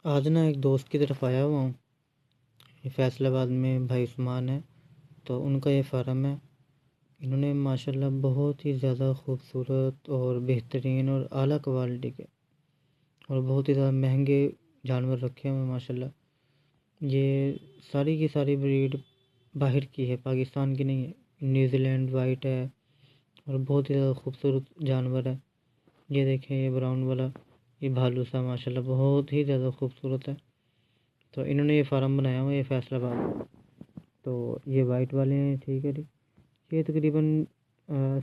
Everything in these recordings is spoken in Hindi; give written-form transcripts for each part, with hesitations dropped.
आज ना एक दोस्त की तरफ आया हुआ हूँ। ये फैसलाबाद में भाई उस्मान है, तो उनका ये फार्म है। इन्होंने माशाल्लाह बहुत ही ज़्यादा खूबसूरत और बेहतरीन और आला क्वालिटी के और बहुत ही ज़्यादा महंगे जानवर रखे हुए हैं माशाल्लाह। ये सारी की सारी ब्रीड बाहर की है, पाकिस्तान की नहीं है। न्यूजीलैंड वाइट है और बहुत ही ज़्यादा खूबसूरत जानवर है। ये देखें, ये ब्राउन वाला, ये भालू सा माशाल्लाह बहुत ही ज़्यादा खूबसूरत है। तो इन्होंने ये फार्म बनाया हुआ है, ये फैसलाबाद में। तो ये वाइट वाले हैं, ठीक है जी। ये तकरीबन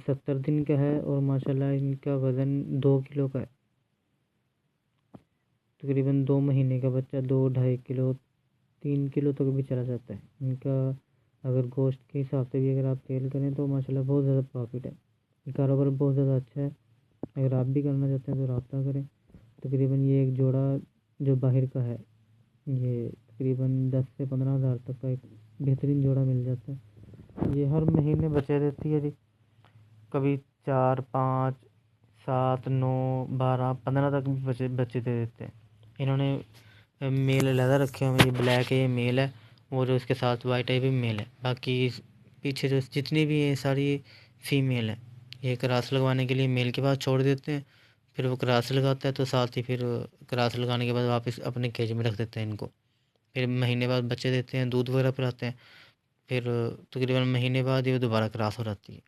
70 दिन का है और माशाल्लाह इनका वज़न 2 किलो का है। तकरीबन 2 महीने का बच्चा 2-2.5 किलो 3 किलो तक भी चला जाता है इनका। अगर गोश्त के हिसाब से भी अगर आप सेल करें तो माशाल्लाह बहुत ज़्यादा प्रॉफिट है। ये कारोबार बहुत ज़्यादा अच्छा है। अगर आप भी करना चाहते हैं तो रब्ता करें। तकरीबन ये एक जोड़ा जो बाहर का है, ये तकरीबन 10 से 15 हज़ार तक का एक बेहतरीन जोड़ा मिल जाता है। ये हर महीने बच्चे देती है जी। कभी 4, 5, 7, 9, 12, 15 तक भी बच्चे बच्चे दे देते हैं। इन्होंने मेल अलहदा रखे हुए हैं। ये ब्लैक है, ये मेल है, और उसके साथ वाइट है भी मेल है। बाकी पीछे जो जितनी भी है सारी फीमेल है। ये क्रास लगवाने के लिए मेल के पास छोड़ देते हैं, फिर वो क्रास लगाता है तो साथ ही फिर क्रास लगाने के बाद वापस अपने केज में रख देते हैं इनको। फिर महीने बाद बच्चे देते हैं, दूध वगैरह पिलाते हैं। फिर तकरीबन महीने बाद ये दोबारा क्रॉस हो जाती है।